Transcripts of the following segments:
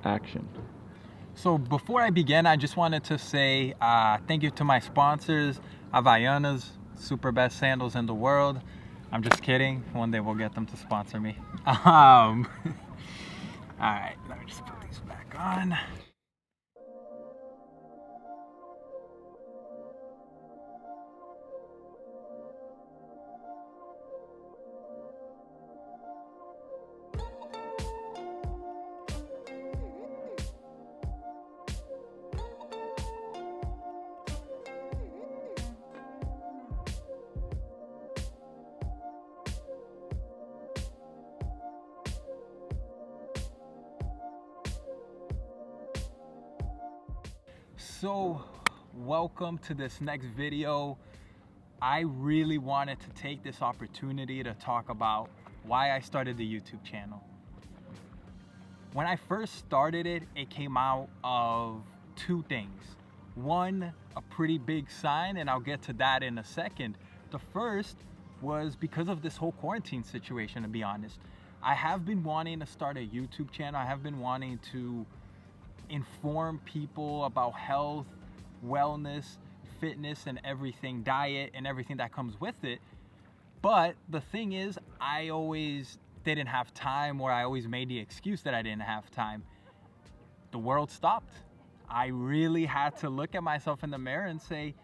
Action. So before I begin, I just wanted to say thank you to my sponsors, Havaianas, super best sandals in the world. I'm just kidding. One day we'll get them to sponsor me. All right, let me just put these back on. So, welcome to this next video. I really wanted to take this opportunity to talk about why I started the YouTube channel. When I first started it, it came out of two things. One, a pretty big sign, and I'll get to that in a second. The first was because of this whole quarantine situation, to be honest. I have been wanting to start a YouTube channel. I have been wanting to inform people about health, wellness, fitness, and everything, diet, and everything that comes with it. But the thing is, I always didn't have time, or I always made the excuse that I didn't have time. The world stopped. I really had to look at myself in the mirror and say,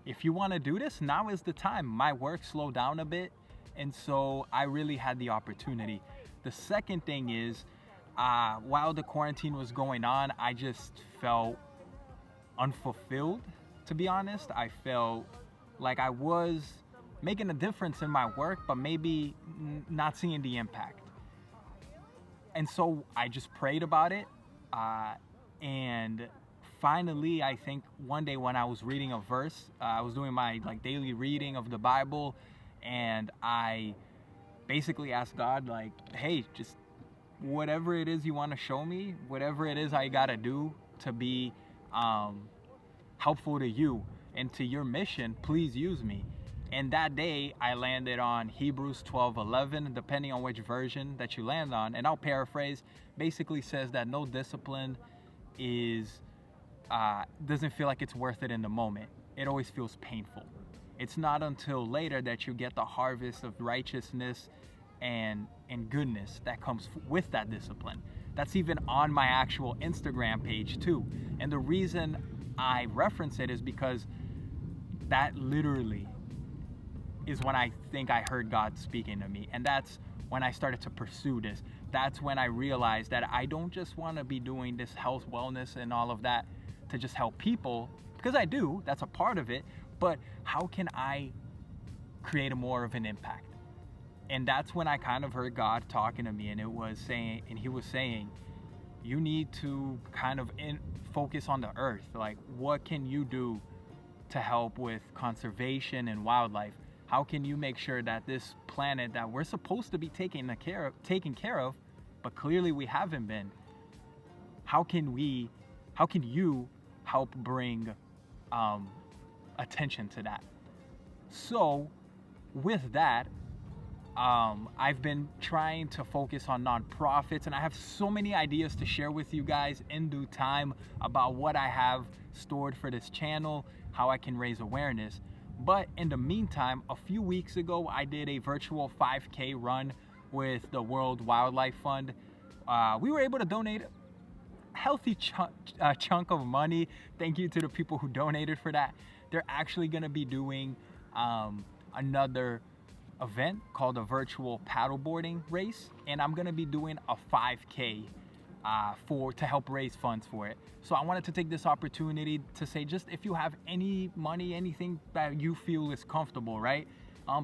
if you want to do this, now is the time. My work slowed down a bit, and so I really had the opportunity. The second thing is, while the quarantine was going on, I just felt unfulfilled, to be honest. I felt like I was making a difference in my work, but maybe not seeing the impact. And so I just prayed about it. And finally, I think one day when I was reading a verse, I was doing my daily reading of the Bible, and I basically asked God, like, hey, just whatever it is you want to show me, whatever it is I gotta do to be helpful to you and to your mission, please use me. And that day I landed on Hebrews 12:11, depending on which version that you land on, and I'll paraphrase. Basically says that no discipline is doesn't feel like it's worth it in the moment. It always feels painful. It's not until later that you get the harvest of righteousness and goodness that comes with that discipline. That's even on my actual Instagram page too. And the reason I reference it is because that literally is when I think I heard God speaking to me. And that's when I started to pursue this. That's when I realized that I don't just want to be doing this health, wellness, and all of that to just help people, because I do, that's a part of it, but how can I create a more of an impact? And that's when I kind of heard God talking to me, and he was saying, you need to kind of focus on the earth. Like, what can you do to help with conservation and wildlife? How can you make sure that this planet that we're supposed to be taking care of, but clearly we haven't been? How can you help bring attention to that? So, with that, I've been trying to focus on nonprofits, and I have so many ideas to share with you guys in due time about what I have stored for this channel, how I can raise awareness. But in the meantime, a few weeks ago, I did a virtual 5K run with the World Wildlife Fund. We were able to donate a healthy chunk of money. Thank you to the people who donated for that. They're actually going to be doing another event called a virtual paddleboarding race, and I'm gonna be doing a 5K to help raise funds for it. So I wanted to take this opportunity to say, just if you have any money, anything that you feel is comfortable, right?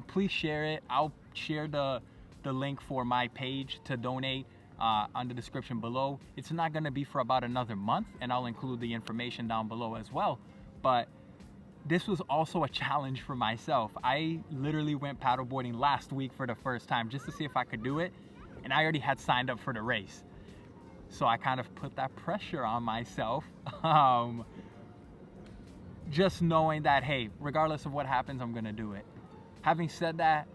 Please share it. I'll share the link for my page to donate on the description below. It's not gonna be for about another month, and I'll include the information down below as well. But this was also a challenge for myself. I literally went paddleboarding last week for the first time just to see if I could do it, and I already had signed up for the race. So I kind of put that pressure on myself, just knowing that, hey, regardless of what happens, I'm gonna do it. Having said that,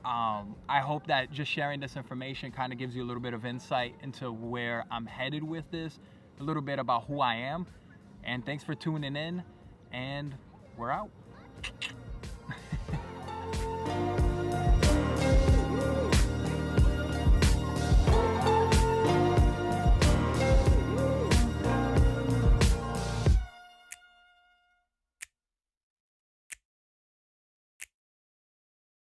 I hope that just sharing this information kind of gives you a little bit of insight into where I'm headed with this, a little bit about who I am. And thanks for tuning in, and we're out.